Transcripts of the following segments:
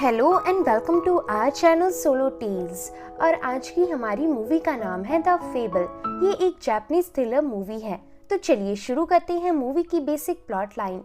Hello and welcome to our channel solo tales. और आज की हमारी मूवी का नाम है द फेबल। ये एक जापानीज थ्रिलर मूवी है। तो चलिए शुरू करते हैं मूवी की बेसिक प्लॉट लाइन।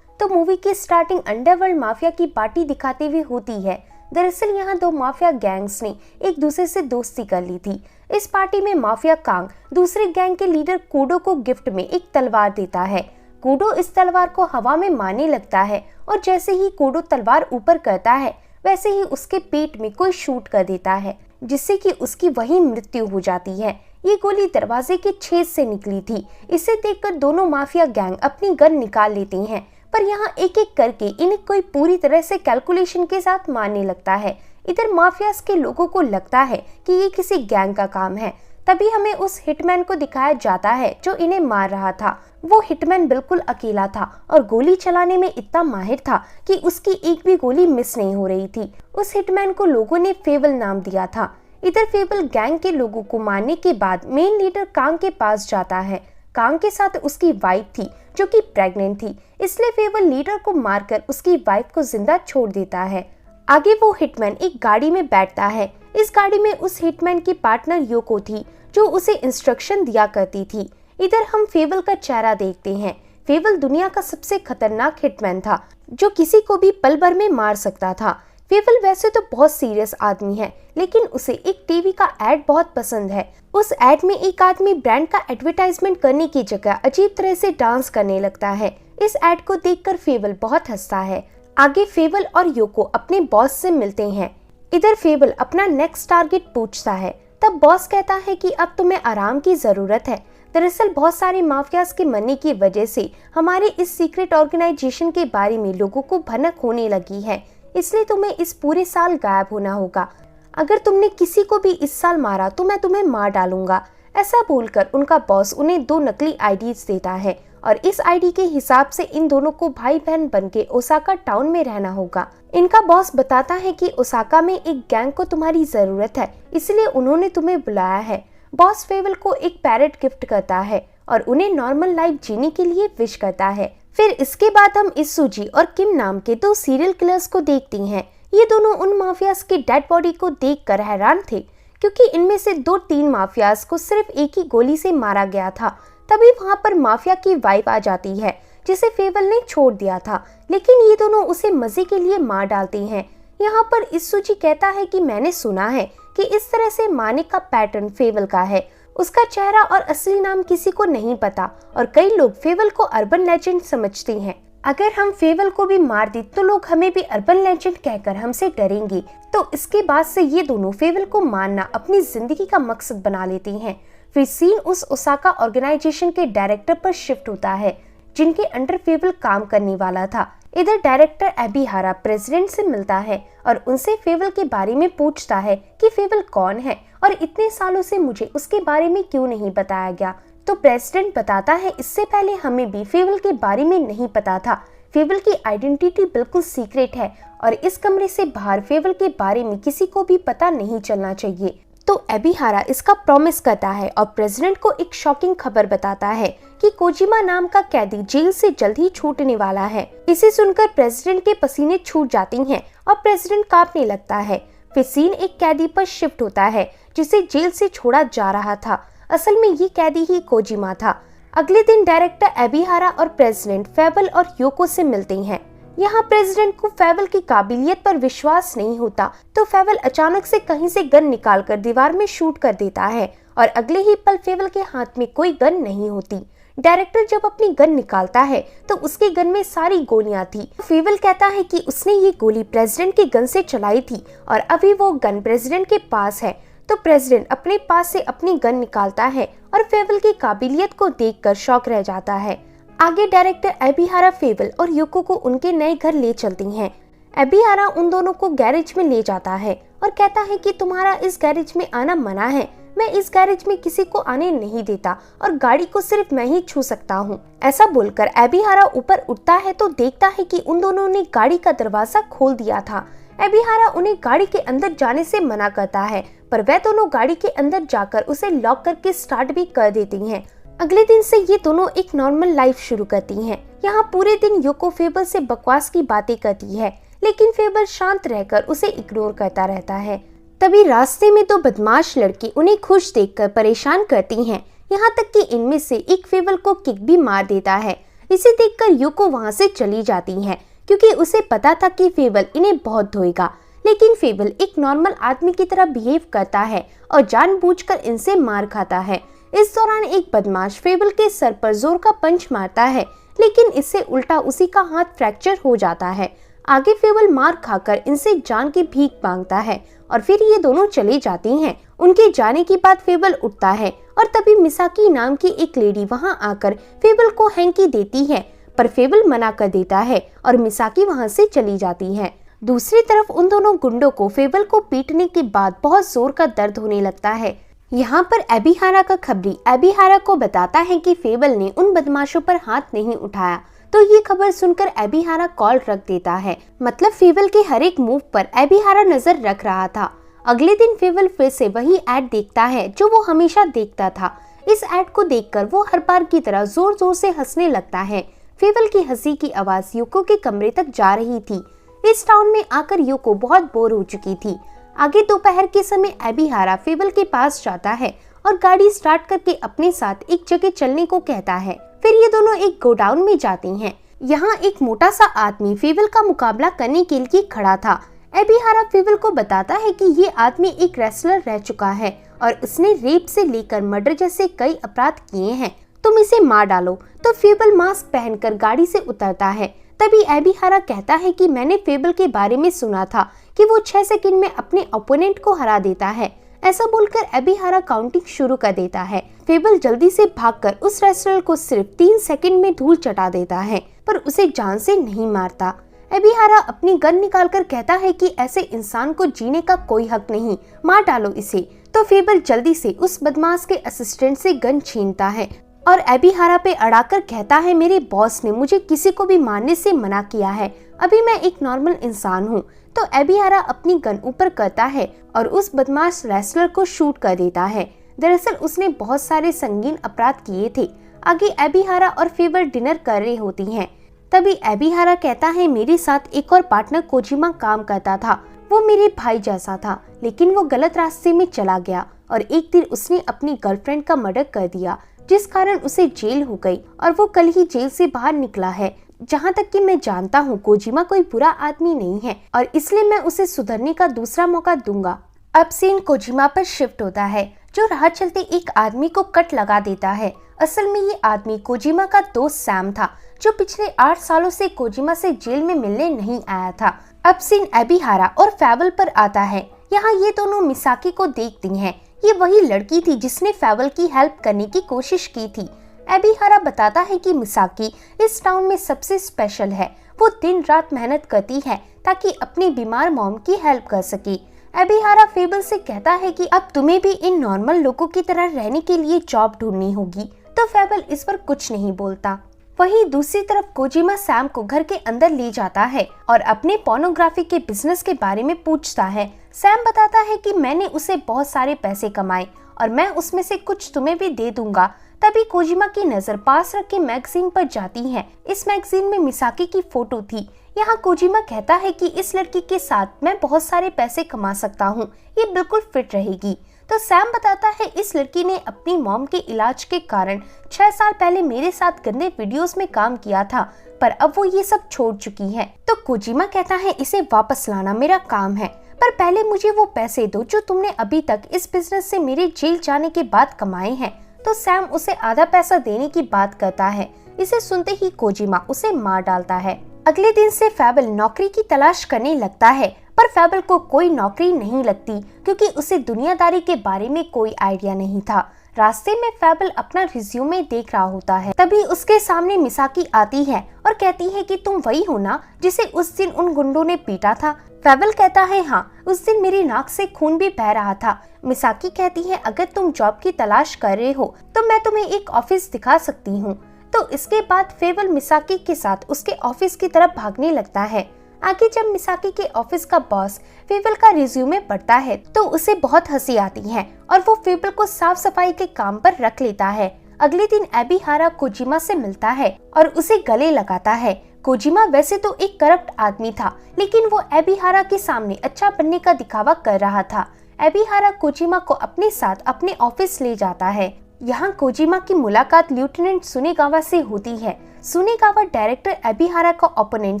तो मूवी की स्टार्टिंग अंडरवर्ल्ड माफिया की पार्टी दिखाते हुए होती है। दरअसल यहाँ दो माफिया गैंग्स ने एक दूसरे से दोस्ती कर ली थी। इस पार्टी में माफिया कांग दूसरे गैंग के लीडर कोडो को गिफ्ट में एक तलवार देता है। कोडो इस तलवार को हवा में मारने लगता है और जैसे ही कोडो तलवार ऊपर करता है वैसे ही उसके पेट में कोई शूट कर देता है, जिससे कि उसकी वहीं मृत्यु हो जाती है। ये गोली दरवाजे के छेद से निकली थी। इसे देखकर दोनों माफिया गैंग अपनी गन निकाल लेती हैं, पर यहाँ एक एक करके इन्हें कोई पूरी तरह से कैलकुलेशन के साथ मारने लगता है। इधर माफियास के लोगों को लगता है कि ये किसी गैंग का काम है। तभी हमें उस हिटमैन को दिखाया जाता है जो इन्हें मार रहा था। वो हिटमैन बिल्कुल अकेला था और गोली चलाने में इतना माहिर था कि उसकी एक भी गोली मिस नहीं हो रही थी। उस हिटमैन को लोगों ने फेबल नाम दिया था। इधर फेबल गैंग के लोगों को मारने के बाद मेन लीडर कांग के पास जाता है। कांग के साथ उसकी वाइफ थी जो कि प्रेग्नेंट थी, इसलिए फेबल लीडर को मारकर उसकी वाइफ को जिंदा छोड़ देता है। आगे वो हिटमैन एक गाड़ी में बैठता है। इस गाड़ी में उस हिटमैन की पार्टनर योको थी जो उसे इंस्ट्रक्शन दिया करती थी। इधर हम फेबल का चेहरा देखते हैं। फेबल दुनिया का सबसे खतरनाक हिटमैन था जो किसी को भी पल भर में मार सकता था। फेबल वैसे तो बहुत सीरियस आदमी है, लेकिन उसे एक टीवी का एड बहुत पसंद है। उस एड में एक आदमी ब्रांड का एडवर्टाइजमेंट करने की जगह अजीब तरह से डांस करने लगता है। इस एड को देखकर फेबल बहुत हंसता है। आगे फेबल और योको अपने बॉस से मिलते हैं। इधर फेबल अपना नेक्स्ट टारगेट पूछता है। तब बॉस कहता है कि अब तुम्हें आराम की जरूरत है। दरअसल बहुत सारे माफियाज के मरने की वजह से हमारे इस सीक्रेट ऑर्गेनाइजेशन के बारे में लोगों को भनक होने लगी है, इसलिए तुम्हें इस पूरे साल गायब होना होगा। अगर तुमने किसी को भी इस साल मारा तो मैं तुम्हें मार डालूंगा। ऐसा बोलकर उनका बॉस उन्हें 2 नकली आईडीज देता है और इस आईडी के हिसाब से इन दोनों को भाई बहन बनके ओसाका टाउन में रहना होगा। इनका बॉस बताता है कि ओसाका में एक गैंग को तुम्हारी जरूरत है, इसलिए उन्होंने तुम्हें बुलाया है। बॉस फेबल को एक पैरेट गिफ्ट करता है और उन्हें नॉर्मल लाइफ जीने के लिए विश करता है। फिर इसके बाद हम इसूजी और किम नाम के 2 सीरियल किलर्स को देखती हैं। ये दोनों उन माफियाज की डेड बॉडी को देखकर हैरान थे, क्योंकि इनमें से 2-3 माफियाज को सिर्फ एक ही गोली से मारा गया था। तभी वहाँ पर माफिया की वाइफ आ जाती है जिसे फेबल ने छोड़ दिया था, लेकिन ये दोनों उसे मजे के लिए मार डालती हैं। यहाँ पर इसूजी कहता है कि मैंने सुना है कि इस तरह से मारने का पैटर्न फेबल का है। उसका चेहरा और असली नाम किसी को नहीं पता और कई लोग फेबल को अर्बन लेजेंड समझते हैं। अगर हम फेबल को भी मार दी तो लोग हमें भी अर्बन लेजेंड कहकर हमसे डरेंगे। तो इसके बाद से ये दोनों फेबल को मारना अपनी जिंदगी का मकसद बना लेती हैं। फिर सीन उस ओसाका ऑर्गेनाइजेशन के डायरेक्टर पर शिफ्ट होता है जिनके अंडर फेबल काम करने वाला था। इधर डायरेक्टर एबिहारा प्रेसिडेंट से मिलता है और उनसे फेबल के बारे में पूछता है कि फेबल कौन है और इतने सालों से मुझे उसके बारे में क्यों नहीं बताया गया। तो प्रेसिडेंट बताता है इससे पहले हमें भी फेबल के बारे में नहीं पता था। फेबल की आइडेंटिटी बिल्कुल सीक्रेट है और इस कमरे से बाहर फेबल के बारे में किसी को भी पता नहीं चलना चाहिए। तो एबिहारा इसका प्रॉमिस करता है और प्रेसिडेंट को एक शॉकिंग खबर बताता है कि कोजिमा नाम का कैदी जेल से जल्द ही छूटने वाला है। इसे सुनकर प्रेसिडेंट के पसीने छूट जाती हैं और प्रेसिडेंट कांपने लगता है। फिर सीन एक कैदी पर शिफ्ट होता है जिसे जेल से छोड़ा जा रहा था। असल में ये कैदी ही कोजिमा था। अगले दिन डायरेक्टर एबिहारा और प्रेसिडेंट फेबल और योको से मिलते हैं। यहाँ प्रेसिडेंट को फेबल की काबिलियत पर विश्वास नहीं होता, तो फेबल अचानक से कहीं से गन निकालकर दीवार में शूट कर देता है और अगले ही पल फेबल के हाथ में कोई गन नहीं होती। डायरेक्टर जब अपनी गन निकालता है तो उसकी गन में सारी गोलियां थी। फेबल कहता है कि उसने ये गोली प्रेसिडेंट की गन से चलाई थी और अभी वो गन प्रेसिडेंट के पास है। तो प्रेसिडेंट अपने पास से अपनी गन निकालता है और फेबल की काबिलियत को देखकर शॉक रह जाता है। आगे डायरेक्टर एबिहारा फेबल और योको को उनके नए घर ले चलती हैं। एबिहारा उन दोनों को गैरेज में ले जाता है और कहता है कि तुम्हारा इस गैरेज में आना मना है। मैं इस गैरेज में किसी को आने नहीं देता और गाड़ी को सिर्फ मैं ही छू सकता हूँ। ऐसा बोलकर एबिहारा ऊपर उठता है तो देखता है कि उन दोनों ने गाड़ी का दरवाजा खोल दिया था। एबिहारा उन्हें गाड़ी के अंदर जाने से मना करता है, पर वह दोनों गाड़ी के अंदर जाकर उसे लॉक करके स्टार्ट भी कर देती हैं। अगले दिन से ये दोनों एक नॉर्मल लाइफ शुरू करती हैं। यहाँ पूरे दिन योको फेबल से बकवास की बातें करती है, लेकिन फेबल शांत रहकर उसे इग्नोर करता रहता है। तभी रास्ते में दो बदमाश लड़की उन्हें खुश देखकर परेशान करती हैं, यहाँ तक कि इनमें से एक फेबल को किक भी मार देता है। इसे देखकर यूको वहाँ से चली जाती है क्योंकि उसे पता था कि फेबल इन्हें बहुत धोएगा। लेकिन फेबल एक नॉर्मल आदमी की तरह बिहेव करता है और जानबूझकर इनसे मार खाता है। इस दौरान एक बदमाश फेबल के सर पर जोर का पंच मारता है, लेकिन इससे उल्टा उसी का हाथ फ्रैक्चर हो जाता है। आगे फेबल मार खाकर इनसे जान की भीख मांगता है और फिर ये दोनों चली जाती हैं। उनके जाने के बाद फेबल उठता है और तभी मिसाकी नाम की एक लेडी वहां आकर फेबल को हैंकी देती है, पर फेबल मना कर देता है और मिसाकी वहां से चली जाती है। दूसरी तरफ उन दोनों गुंडों को फेबल को पीटने के बाद बहुत जोर का दर्द होने लगता है। यहाँ पर एबिहारा का खबरी एबिहारा को बताता है कि फेबल ने उन बदमाशों पर हाथ नहीं उठाया, तो ये खबर सुनकर एबिहारा कॉल रख देता है। मतलब फेबल के हर एक मूव पर एबिहारा नजर रख रहा था। अगले दिन फेबल फिर से वही एड देखता है जो वो हमेशा देखता था। इस एड को देखकर वो हर बार की तरह जोर जोर से हंसने लगता है। फेबल की हंसी की आवाज यूको के कमरे तक जा रही थी। इस टाउन में आकर यूको बहुत बोर हो चुकी थी। आगे दोपहर के समय एबिहारा फेबल के पास जाता है और गाड़ी स्टार्ट करके अपने साथ एक जगह चलने को कहता है। फिर ये दोनों एक गोडाउन में जाती हैं। यहाँ एक मोटा सा आदमी फेबल का मुकाबला करने के लिए खड़ा था। एबिहारा फेबल को बताता है कि ये आदमी एक रेसलर रह चुका है और उसने रेप से लेकर मर्डर जैसे कई अपराध किए हैं, तुम इसे मार डालो। तो फेबल मास्क पहनकर गाड़ी से उतरता है। तभी एबिहारा कहता है कि मैंने फेबल के बारे में सुना था कि वो 6 सेकंड में अपने ओपोनेंट को हरा देता है। ऐसा बोलकर एबिहारा काउंटिंग शुरू कर देता है। फेबल जल्दी से भागकर उस रेसलर को सिर्फ 3 सेकंड में धूल चटा देता है, पर उसे जान से नहीं मारता। एबिहारा अपनी गन निकालकर कहता है कि ऐसे इंसान को जीने का कोई हक नहीं, मार डालो इसे। तो फेबल जल्दी से उस बदमाश के असिस्टेंट से गन छीनता है और एबिहारा पे अड़ाकर कहता है, मेरे बॉस ने मुझे किसी को भी मारने से मना किया है, अभी मैं एक नॉर्मल इंसान हूँ। तो एबिहारा अपनी गन ऊपर करता है और उस बदमाश रेसलर को शूट कर देता है। दरअसल उसने बहुत सारे संगीन अपराध किए थे। आगे एबिहारा और फेबल डिनर कर रही होती हैं। तभी एबिहारा कहता है, मेरे साथ एक और पार्टनर कोजिमा काम करता था, वो मेरे भाई जैसा था, लेकिन वो गलत रास्ते में चला गया और एक दिन उसने अपनी गर्लफ्रेंड का मर्डर कर दिया, जिस कारण उसे जेल हो गई और वो कल ही जेल से बाहर निकला है। जहाँ तक कि मैं जानता हूँ कोजिमा कोई बुरा आदमी नहीं है और इसलिए मैं उसे सुधरने का दूसरा मौका दूंगा। अब सीन कोजिमा पर शिफ्ट होता है, जो राह चलते एक आदमी को कट लगा देता है। असल में ये आदमी कोजिमा का दोस्त सैम था, जो पिछले 8 सालों से कोजिमा से जेल में मिलने नहीं आया था। अब सीन एबिहारा और फेबल पर आता है। यहाँ ये दोनों मिसाकी को देखती हैं। ये वही लड़की थी जिसने फेबल की हेल्प करने की कोशिश की थी। एबिहारा बताता है कि मिसाकी इस टाउन में सबसे स्पेशल है। वो दिन रात मेहनत करती है ताकि अपनी बीमार मॉम की हेल्प कर सके। एबिहारा फेबल से कहता है कि अब तुम्हें भी इन नॉर्मल लोगों की तरह रहने के लिए जॉब ढूंढनी होगी। तो फेबल इस पर कुछ नहीं बोलता। वहीं दूसरी तरफ कोजिमा सैम को घर के अंदर ले जाता है और अपने पोर्नोग्राफी के बिजनेस के बारे में पूछता है। सैम बताता है कि मैंने उसे बहुत सारे पैसे कमाए और मैं उसमें से कुछ तुम्हें भी दे दूंगा। तभी कोजिमा की नजर पास रख के मैगजीन पर जाती है। इस मैगजीन में मिसाकी की फोटो थी। यहाँ कोजिमा कहता है कि इस लड़की के साथ मैं बहुत सारे पैसे कमा सकता हूँ, ये बिल्कुल फिट रहेगी। तो सैम बताता है इस लड़की ने अपनी मॉम के इलाज के कारण 6 साल पहले मेरे साथ गंदे वीडियोस में काम किया था, पर अब वो ये सब छोड़ चुकी है। तो कोजिमा कहता है इसे वापस लाना मेरा काम है, पर पहले मुझे वो पैसे दो जो तुमने अभी तक इस बिजनेस से मेरे जेल जाने के बाद कमाए हैं। तो सैम उसे आधा पैसा देने की बात करता है। इसे सुनते ही कोजिमा उसे मार डालता है। अगले दिन से फेबल नौकरी की तलाश करने लगता है, पर फेबल को कोई नौकरी नहीं लगती क्योंकि उसे दुनियादारी के बारे में कोई आइडिया नहीं था। रास्ते में फेबल अपना रिज्यूमे देख रहा होता है। तभी उसके सामने मिसाकी आती है और कहती है कि तुम वही हो ना जिसे उस दिन उन गुंडों ने पीटा था। फेबल कहता है हाँ, उस दिन मेरी नाक से खून भी बह रहा था। मिसाकी कहती है अगर तुम जॉब की तलाश कर रहे हो तो मैं तुम्हें एक ऑफिस दिखा सकती हूँ। तो इसके बाद फेबल मिसाकी के साथ उसके ऑफिस की तरफ भागने लगता है। आगे जब मिसाकी के ऑफिस का बॉस फेबल का रिज्यूमे पढ़ता है तो उसे बहुत हंसी आती है और वो फेबल को साफ सफाई के काम पर रख लेता है। अगले दिन एबिहारा कोजिमा से मिलता है और उसे गले लगाता है। कोजिमा वैसे तो एक करप्ट आदमी था, लेकिन वो एबिहारा के सामने अच्छा बनने का दिखावा कर रहा था। एबिहारा कोजिमा को अपने साथ अपने ऑफिस ले जाता है। यहाँ कोजिमा की मुलाकात लेफ्टिनेंट सुनेगावा से होती है। सुनेगावा डायरेक्टर एबिहारा का ओपोनेंट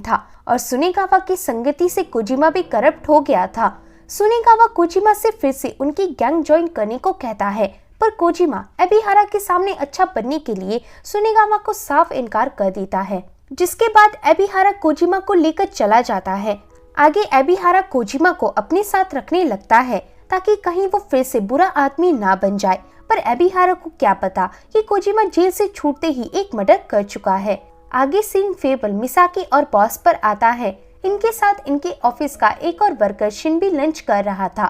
था और सुनेगावा की संगति से कोजिमा भी करप्ट हो गया था। सुनेगावा कोजिमा से फिर से उनकी गैंग ज्वाइन करने को कहता है, पर कोजिमा एबिहारा के सामने अच्छा बनने के लिए सुनेगावा को साफ इनकार कर देता है, जिसके बाद एबिहारा कोजिमा को लेकर चला जाता है। आगे एबिहारा कोजिमा को अपने साथ रखने लगता है ताकि कहीं वो फिर से बुरा आदमी ना बन जाए, पर एबिहारा को क्या पता कि कोजिमा जेल से छूटते ही एक मर्डर कर चुका है। आगे सीन फेबल, मिसाकी और बॉस पर आता है। इनके साथ इनके ऑफिस का एक और वर्कर शिन भी लंच कर रहा था।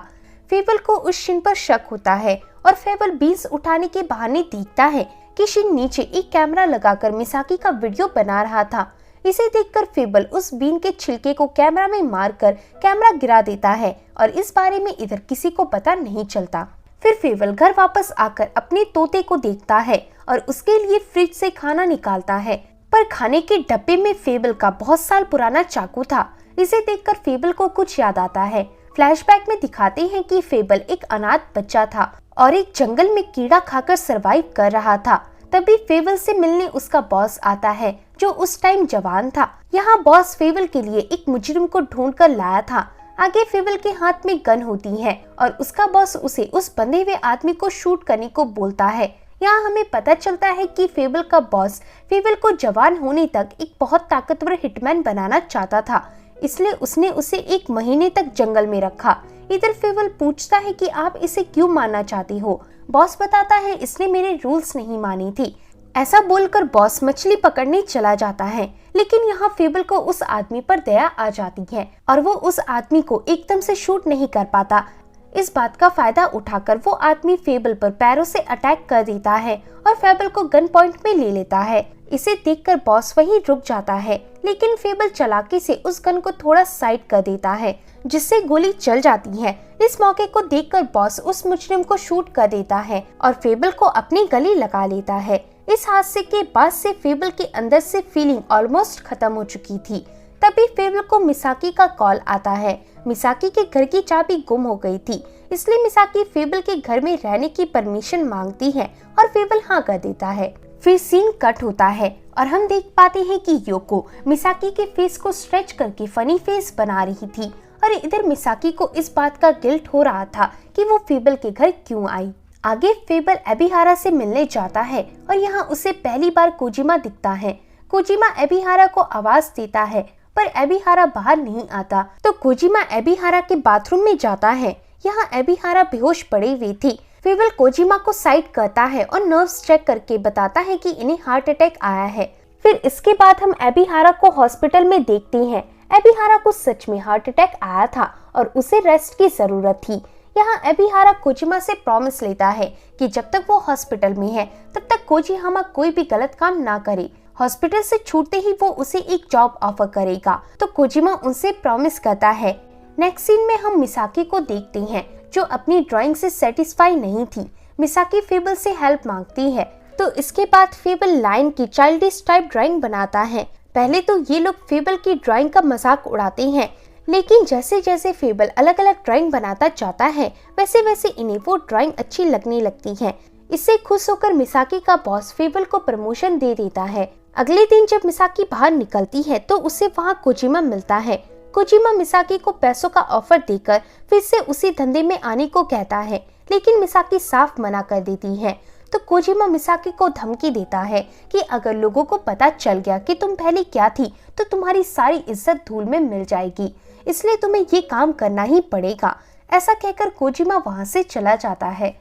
फेबल को उस शिन पर शक होता है और फेबल बीन्स उठाने के बहाने देखता है कि शिन नीचे एक कैमरा लगाकर मिसाकी का वीडियो बना रहा था। इसे देखकर फेबल उस बीन के छिलके को कैमरा में मारकर कैमरा गिरा देता है और इस बारे में इधर किसी को पता नहीं चलता। फिर फेबल घर वापस आकर अपने तोते को देखता है और उसके लिए फ्रिज से खाना निकालता है, पर खाने के डब्बे में फेबल का बहुत साल पुराना चाकू था। इसे देखकर फेबल को कुछ याद आता है। फ्लैशबैक में दिखाते हैं कि फेबल एक अनाथ बच्चा था और एक जंगल में कीड़ा खाकर सरवाइव कर रहा था। तभी फेबल से मिलने उसका बॉस आता है, जो उस टाइम जवान था। यहाँ बॉस फेबल के लिए एक मुजरिम को ढूंढ कर लाया था। आगे फेबल के हाथ में गन होती है और उसका बॉस उसे उस बंधे हुए आदमी को शूट करने को बोलता है। यहाँ हमें पता चलता है कि फेबल का बॉस फेबल को जवान होने तक एक बहुत ताकतवर हिटमैन बनाना चाहता था, इसलिए उसने उसे 1 महीने तक जंगल में रखा। इधर फेबल पूछता है कि आप इसे क्यों मारना चाहती हो। बॉस बताता है इसने मेरे रूल्स नहीं मानी थी। ऐसा बोलकर बॉस मछली पकड़ने चला जाता है, लेकिन यहाँ फेबल को उस आदमी पर दया आ जाती है और वो उस आदमी को एकदम से शूट नहीं कर पाता। इस बात का फायदा उठाकर वो आदमी फेबल पर पैरों से अटैक कर देता है और फेबल को गन पॉइंट में ले लेता है। इसे देखकर बॉस वहीं रुक जाता है, लेकिन फेबल चालाकी से उस गन को थोड़ा साइड कर देता है, जिससे गोली चल जाती है। इस मौके को देखकर बॉस उस मुजरिम को शूट कर देता है और फेबल को अपने गले लगा लेता है। इस हादसे के बाद से फेबल के अंदर से फीलिंग ऑलमोस्ट खत्म हो चुकी थी। तभी फेबल को मिसाकी का कॉल आता है। मिसाकी के घर की चाबी गुम हो गई थी, इसलिए मिसाकी फेबल के घर में रहने की परमिशन मांगती है और फेबल हाँ कर देता है। फिर सीन कट होता है और हम देख पाते हैं कि योको मिसाकी के फेस को स्ट्रेच करके फनी फेस बना रही थी और इधर मिसाकी को इस बात का गिल्ट हो रहा था कि वो फेबल के घर क्यों आई। आगे फेबल एबिहारा से मिलने जाता है और यहाँ उसे पहली बार कोजिमा दिखता है। कोजिमा एबिहारा को आवाज देता है, पर एबिहारा बाहर नहीं आता, तो कोजिमा एबिहारा के बाथरूम में जाता है। यहाँ एबिहारा बेहोश पड़ी हुई थी। फेबल कोजिमा को साइड करता है और नर्व्स चेक करके बताता है कि इन्हें हार्ट अटैक आया है। फिर इसके बाद हम एबिहारा को हॉस्पिटल में देखते हैं। एबिहारा को सच में हार्ट अटैक आया था और उसे रेस्ट की जरूरत थी। यहाँ एबिहारा कोजिमा से प्रॉमिस लेता है कि जब तक वो हॉस्पिटल में है तब तक कोजिमा कोई भी गलत काम ना करे। हॉस्पिटल से छूटते ही वो उसे एक जॉब ऑफर करेगा, तो कोजिमा उनसे प्रॉमिस करता है। नेक्स्ट सीन में हम मिसाकी को देखते हैं, जो अपनी ड्राइंग से सेटिस्फाई नहीं थी। मिसाकी फेबल से हेल्प मांगती है, तो इसके बाद फेबल लाइन की चाइल्डिश टाइप ड्राइंग बनाता है। पहले तो ये लोग फेबल की ड्राइंग का मजाक उड़ाते हैं, लेकिन जैसे जैसे फेबल अलग अलग ड्राइंग बनाता जाता है वैसे वैसे इन्हें वो ड्राइंग अच्छी लगने लगती है। इससे खुश होकर मिसाकी का बॉस फेबल को प्रमोशन दे देता है। अगले दिन जब मिसाकी बाहर निकलती है तो उसे वहाँ कोजिमा मिलता है। कोजिमा मिसाकी को पैसों का ऑफर देकर फिर से उसी धंधे में आने को कहता है, लेकिन मिसाकी साफ मना कर देती है। तो कोजिमा मिसाकी को धमकी देता है कि अगर लोगों को पता चल गया कि तुम पहले क्या थी तो तुम्हारी सारी इज्जत धूल में मिल जाएगी, इसलिए तुम्हें ये काम करना ही पड़ेगा। ऐसा कहकर कोजिमा वहां से चला जाता है।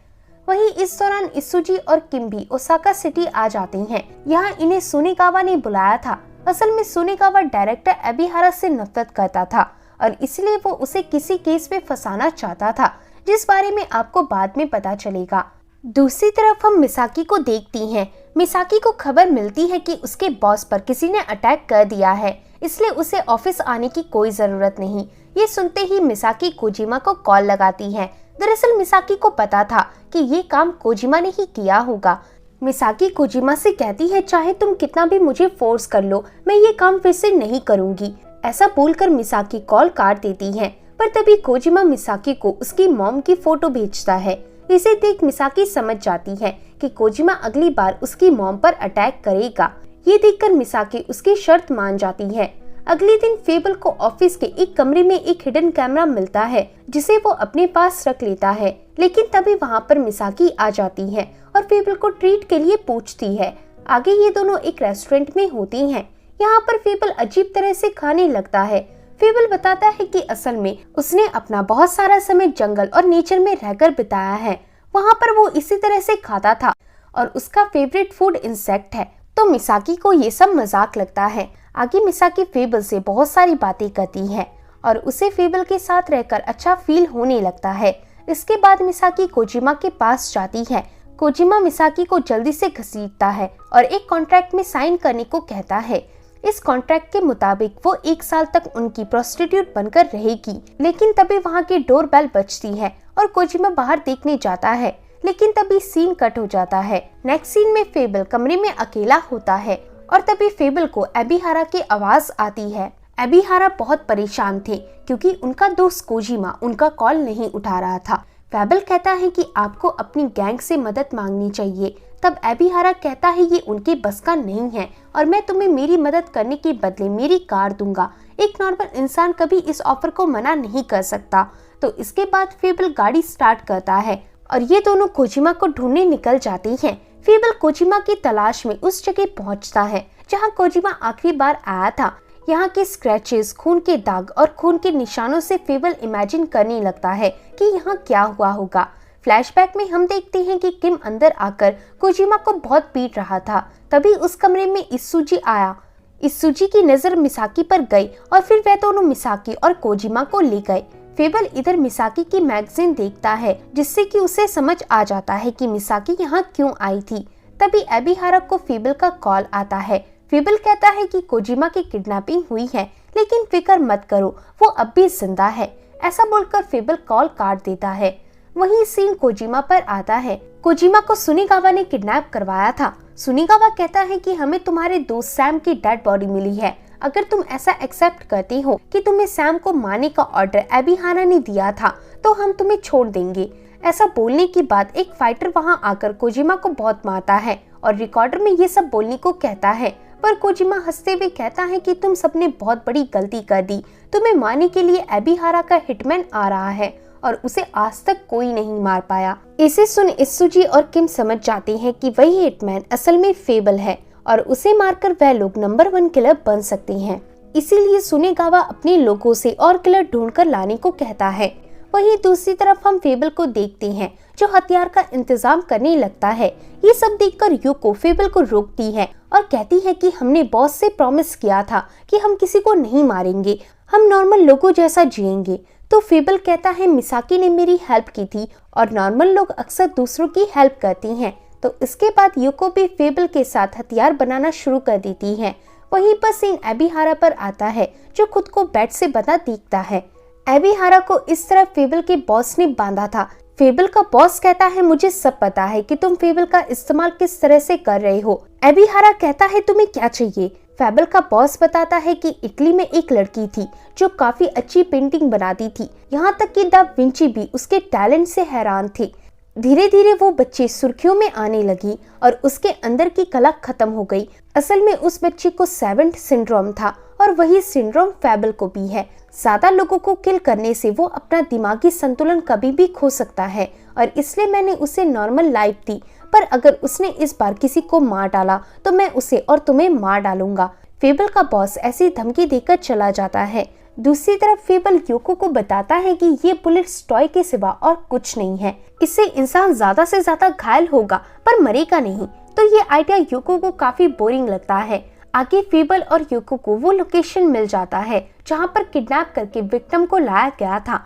वहीं इस दौरान इत्सुजी और किम्बी ओसाका सिटी आ जाते हैं। यहाँ इन्हें सुनेगावा ने बुलाया था। असल में सुनेगावा डायरेक्टर एबिहारा से नफरत करता था और इसलिए वो उसे किसी केस में फंसाना चाहता था, जिस बारे में आपको बाद में पता चलेगा। दूसरी तरफ हम मिसाकी को देखती हैं। मिसाकी को खबर मिलती है कि उसके बॉस पर किसी ने अटैक कर दिया है, इसलिए उसे ऑफिस आने की कोई जरूरत नहीं। ये सुनते ही मिसाकी कोजिमा को कॉल लगाती है। दरअसल मिसाकी को पता था कि ये काम कोजिमा ने ही किया होगा। मिसाकी कोजिमा से कहती है चाहे तुम कितना भी मुझे फोर्स कर लो, मैं ये काम फिर से नहीं करूंगी। ऐसा बोलकर मिसाकी कॉल काट देती है, पर तभी कोजिमा मिसाकी को उसकी मॉम की फोटो भेजता है। इसे देख मिसाकी समझ जाती है कि कोजिमा अगली बार उसकी मॉम पर अटैक करेगा। ये देखकर मिसाकी उसकी शर्त मान जाती है। अगले दिन फेबल को ऑफिस के एक कमरे में एक हिडन कैमरा मिलता है जिसे वो अपने पास रख लेता है, लेकिन तभी वहाँ पर मिसाकी आ जाती है और फेबल को ट्रीट के लिए पूछती है। आगे ये दोनों एक रेस्टोरेंट में होती हैं। यहाँ पर फेबल अजीब तरह से खाने लगता है। फेबल बताता है कि असल में उसने अपना बहुत सारा समय जंगल और नेचर में रहकर बिताया है। वहाँ पर वो इसी तरह से खाता था और उसका फेवरेट फूड इंसेक्ट है। तो मिसाकी को ये सब मजाक लगता है। आगे मिसाकी फेबल से बहुत सारी बातें करती है और उसे फेबल के साथ रहकर अच्छा फील होने लगता है। इसके बाद मिसाकी कोजिमा के पास जाती है। कोजिमा मिसाकी को जल्दी से घसीटता है और एक कॉन्ट्रैक्ट में साइन करने को कहता है। इस कॉन्ट्रैक्ट के मुताबिक वो 1 साल तक उनकी प्रोस्टिट्यूट बनकर रहेगी। लेकिन तभी वहाँ की डोरबेल बजती है और कोजिमा बाहर देखने जाता है, लेकिन तभी सीन कट हो जाता है। नेक्स्ट सीन में फेबल कमरे में अकेला होता है और तभी फेबल को एबिहारा की आवाज आती है। एबिहारा बहुत परेशान थे क्योंकि उनका दोस्त कोजिमा उनका कॉल नहीं उठा रहा था। फेबल कहता है कि आपको अपनी गैंग से मदद मांगनी चाहिए। तब एबिहारा कहता है ये उनके बस का नहीं है और मैं तुम्हें मेरी मदद करने के बदले मेरी कार दूंगा। एक नॉर्मल इंसान कभी इस ऑफर को मना नहीं कर सकता। तो इसके बाद फेबल गाड़ी स्टार्ट करता है और ये दोनों कोजिमा को ढूंढने निकल जाते हैं। फेबल कोजिमा की तलाश में उस जगह पहुंचता है जहां कोजिमा आखिरी बार आया था। यहाँ के स्क्रैचेस, खून के दाग और खून के निशानों से फेबल इमेजिन करने लगता है कि यहाँ क्या हुआ होगा। फ्लैशबैक में हम देखते हैं कि किम अंदर आकर कोजिमा को बहुत पीट रहा था। तभी उस कमरे में इत्सुजी आया। इत्सुजी की नजर मिसाकी पर गई और फिर वह दोनों मिसाकी और कोजिमा को ले गए। फेबल इधर मिसाकी की मैगजीन देखता है जिससे कि उसे समझ आ जाता है कि मिसाकी यहाँ क्यों आई थी। तभी एबिहारा को फेबल का कॉल आता है। फेबल कहता है कि कोजिमा की किडनैपिंग हुई है, लेकिन फिक्र मत करो, वो अब भी जिंदा है। ऐसा बोलकर फेबल कॉल काट देता है। वहीं सीन कोजिमा पर आता है। कोजिमा को सुनिगावा ने किडनैप करवाया था। सुनिगावा कहता है कि हमें तुम्हारे दोस्त सैम की डेड बॉडी मिली है। अगर तुम ऐसा एक्सेप्ट करते हो कि तुम्हें सैम को मारने का ऑर्डर एबिहारा ने दिया था तो हम तुम्हें छोड़ देंगे। ऐसा बोलने के बाद एक फाइटर वहां आकर कोजिमा को बहुत मारता है और रिकॉर्डर में ये सब बोलने को कहता है, पर कोजिमा हंसते हुए कहता है कि तुम सबने बहुत बड़ी गलती कर दी। तुम्हें मारने के लिए एबिहारा का हिटमैन आ रहा है और उसे आज तक कोई नहीं मार पाया। इसे सुन इत्सुजी और किम समझ जाते हैं कि वही हिटमैन असल में फेबल है और उसे मारकर वह लोग नंबर 1 किलर बन सकते हैं। इसीलिए सुनेगावा अपने लोगों से और किलर ढूंढकर लाने को कहता है। वहीं दूसरी तरफ हम फेबल को देखते हैं जो हथियार का इंतजाम करने लगता है। ये सब देखकर यूको फेबल को रोकती है और कहती है कि हमने बॉस से प्रॉमिस किया था कि हम किसी को नहीं मारेंगे, हम नॉर्मल लोगों जैसा जिएंगे। तो फेबल कहता है मिसाकी ने मेरी हेल्प की थी और नॉर्मल लोग अक्सर दूसरों की हेल्प करती हैं। तो इसके बाद यूको भी फेबल के साथ हथियार बनाना शुरू कर देती है। वहीं पर सीन एबिहारा पर आता है जो खुद को बेड से बंधा दिखता है। एबिहारा को इस तरह फेबल के बॉस ने बांधा था। फेबल का बॉस कहता है मुझे सब पता है कि तुम फेबल का इस्तेमाल किस तरह से कर रहे हो। एबिहारा कहता है तुम्हें क्या चाहिए। फेबल का बॉस बताता है कि इटली में एक लड़की थी जो काफी अच्छी पेंटिंग बनाती थी, यहाँ तक कि दा विंची भी उसके टैलेंट से हैरान थे। धीरे धीरे वो बच्ची सुर्खियों में आने लगी और उसके अंदर की कला खत्म हो गई। असल में उस बच्ची को सेवेंथ सिंड्रोम था और वही सिंड्रोम फेबल को भी है। ज्यादा लोगों को किल करने से वो अपना दिमागी संतुलन कभी भी खो सकता है और इसलिए मैंने उसे नॉर्मल लाइफ दी, पर अगर उसने इस बार किसी को मार डाला तो मैं उसे और तुम्हें मार डालूंगा। फेबल का बॉस ऐसी धमकी देकर चला जाता है। दूसरी तरफ फेबल यूको को बताता है कि ये बुलेट्स टॉय के सिवा और कुछ नहीं है, इससे इंसान ज्यादा से ज्यादा घायल होगा पर मरेगा नहीं। तो ये आइडिया यूको को काफी बोरिंग लगता है। आगे फेबल और यूको को वो लोकेशन मिल जाता है जहाँ पर किडनैप करके विक्टिम को लाया गया था।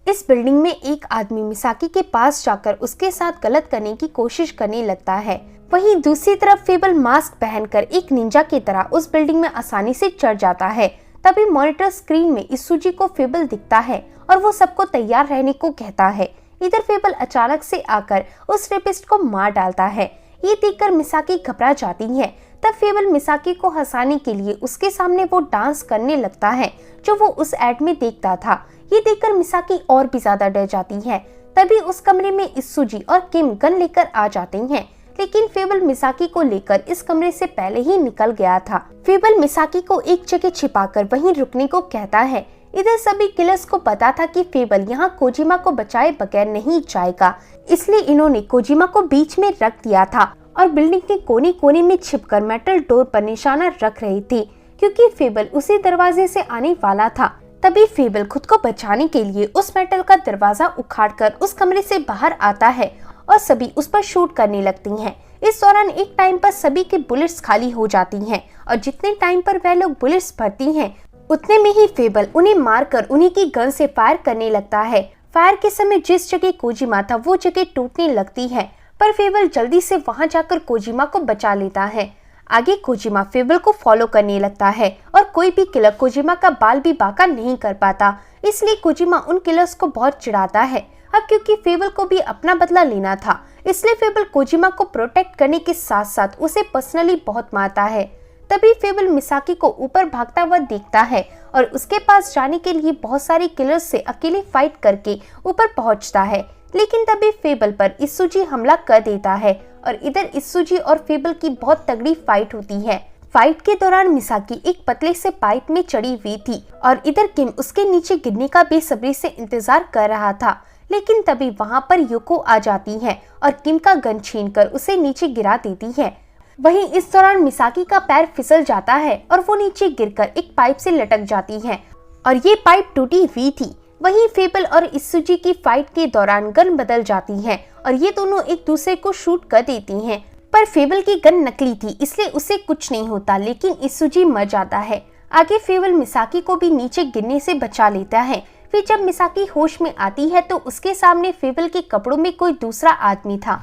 इस बिल्डिंग में एक आदमी मिसाकी के पास जाकर उसके साथ गलत करने की कोशिश करने लगता है। वहीं दूसरी तरफ फेबल मास्क पहनकर एक निंजा की तरह उस बिल्डिंग में आसानी से चढ़ जाता है। तभी मॉनिटर स्क्रीन में इत्सुजी को फेबल दिखता है और वो सबको तैयार रहने को कहता है। इधर फेबल अचानक से आकर उस रेपिस्ट को मार डालता है। ये देखकर मिसाकी घबरा जाती है। तब फेबल मिसाकी को हंसाने के लिए उसके सामने वो डांस करने लगता है जो वो उस एड में देखता था। ये देखकर मिसाकी और भी ज्यादा डर जाती है। तभी उस कमरे में इत्सुजी और किम गन लेकर आ जाते हैं, लेकिन फेबल मिसाकी को लेकर इस कमरे से पहले ही निकल गया था। फेबल मिसाकी को एक जगह छिपाकर वहीं रुकने को कहता है। इधर सभी किलर्स को पता था कि फेबल यहाँ कोजिमा को बचाए बगैर नहीं जाएगा, इसलिए इन्होंने कोजिमा को बीच में रख दिया था और बिल्डिंग के कोने कोने में छिपकर मेटल डोर पर निशाना रख रहे थे, क्योंकि फेबल उसी दरवाजे से आने वाला था। तभी फेबल खुद को बचाने के लिए उस मेटल का दरवाजा उखाड़कर उस कमरे से बाहर आता है और सभी उस पर शूट करने लगती हैं। इस दौरान एक टाइम पर सभी के बुलेट्स खाली हो जाती हैं और जितने टाइम पर वह लोग बुलेट्स भरती हैं उतने में ही फेबल उन्हें मारकर उन्हीं की गन से फायर करने लगता है। फायर के समय जिस जगह कोजिमा था वो जगह टूटने लगती है, पर फेबल जल्दी से वहां जाकर कोजिमा को बचा लेता है। आगे कोजिमा फेबल को फॉलो करने लगता है और कोई भी किलर कोजिमा का बाल भी बांका नहीं कर पाता, इसलिए कोजिमा उन किलर्स को बहुत चिढ़ाता है। अब क्योंकि फेबल को भी अपना बदला लेना था, इसलिए फेबल कोजिमा को प्रोटेक्ट करने के साथ साथ उसे पर्सनली बहुत मारता है। तभी फेबल मिसाकी को ऊपर भागता हुआ देखता है और उसके पास जाने के लिए बहुत सारे किलर्स से अकेले फाइट करके ऊपर पहुंचता है, लेकिन तभी फेबल पर इत्सुजी हमला कर देता है और इधर इत्सुजी और फेबल की बहुत तगड़ी फाइट होती है। फाइट के दौरान मिसाकी एक पतले से पाइप में चढ़ी हुई थी और इधर किम उसके नीचे गिरने का बेसब्री से इंतजार कर रहा था, लेकिन तभी वहां पर युको आ जाती है और किम का गन छीनकर उसे नीचे गिरा देती है। वहीं इस दौरान मिसाकी का पैर फिसल जाता है और वो नीचे गिरकर एक पाइप से लटक जाती है और ये पाइप टूटी हुई थी। वहीं फेबल और इत्सुजी की फाइट के दौरान गन बदल जाती है और ये दोनों एक दूसरे को शूट कर देती हैं, पर फेबल की गन नकली थी इसलिए उसे कुछ नहीं होता, लेकिन इत्सुजी मर जाता है। आगे फेबल मिसाकी को भी नीचे गिरने से बचा लेता है। फिर जब मिसाकी होश में आती है तो उसके सामने फेबल के कपड़ों में कोई दूसरा आदमी था।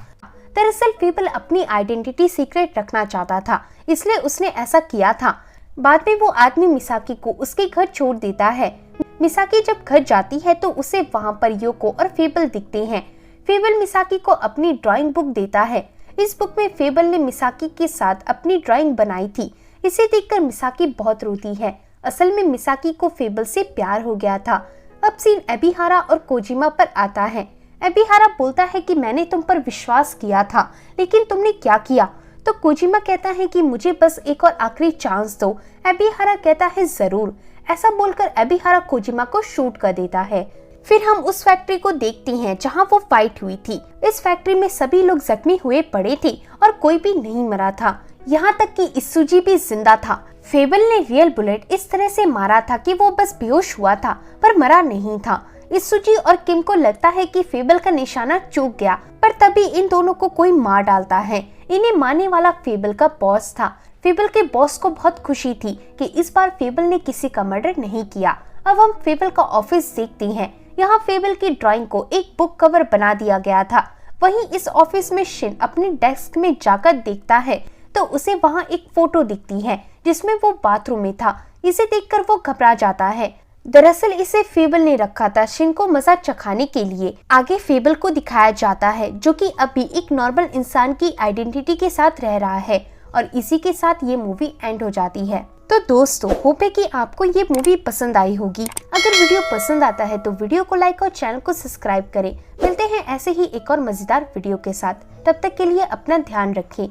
दरअसल फेबल अपनी आइडेंटिटी सीक्रेट रखना चाहता था, इसलिए उसने ऐसा किया था। बाद में वो आदमी मिसाकी को उसके घर छोड़ देता है। मिसाकी जब घर जाती है तो उसे वहां पर योको और फेबल दिखते हैं। फेबल मिसाकी को अपनी ड्राइंग बुक देता है। इस बुक में फेबल ने मिसाकी के साथ अपनी ड्राइंग बनाई थी। इसे देखकर मिसाकी बहुत रोती है। असल में मिसाकी को फेबल से प्यार हो गया था। अब सीन एबिहारा और कोजिमा पर आता है। एबिहारा बोलता है कि मैंने तुम पर विश्वास किया था, लेकिन तुमने क्या किया? तो कोजिमा कहता है कि मुझे बस एक और आखिरी चांस दो। एबिहारा कहता है जरूर। ऐसा बोलकर एबिहारा कोजिमा को शूट कर देता है। फिर हम उस फैक्ट्री को देखते हैं जहां वो फाइट हुई थी। इस फैक्ट्री में सभी लोग जख्मी हुए पड़े थे और कोई भी नहीं मरा था, यहाँ तक कि इत्सुजी भी जिंदा था। फेबल ने रियल बुलेट इस तरह से मारा था कि वो बस बेहोश हुआ था पर मरा नहीं था। इत्सुजी और किम को लगता है कि फेबल का निशाना चूक गया, पर तभी इन दोनों को कोई मार डालता है। इन्हें मारने वाला फेबल का बॉस था। फेबल के बॉस को बहुत खुशी थी कि इस बार फेबल ने किसी का मर्डर नहीं किया। अब हम फेबल का ऑफिस देखते हैं। यहाँ फेबल की ड्राइंग को एक बुक कवर बना दिया गया था। वहीं इस ऑफिस में शिन अपने डेस्क में जाकर देखता है तो उसे वहाँ एक फोटो दिखती है जिसमें वो बाथरूम में था। इसे देखकर वो घबरा जाता है। दरअसल इसे फेबल ने रखा था शिन को मजा चखाने के लिए। आगे फेबल को दिखाया जाता है जो कि अभी एक नॉर्मल इंसान की आइडेंटिटी के साथ रह रहा है और इसी के साथ ये मूवी एंड हो जाती है। तो दोस्तों, होप है कि आपको ये मूवी पसंद आई होगी। अगर वीडियो पसंद आता है तो वीडियो को लाइक और चैनल को सब्सक्राइब करें। मिलते हैं ऐसे ही एक और मजेदार वीडियो के साथ। तब तक के लिए अपना ध्यान रखें।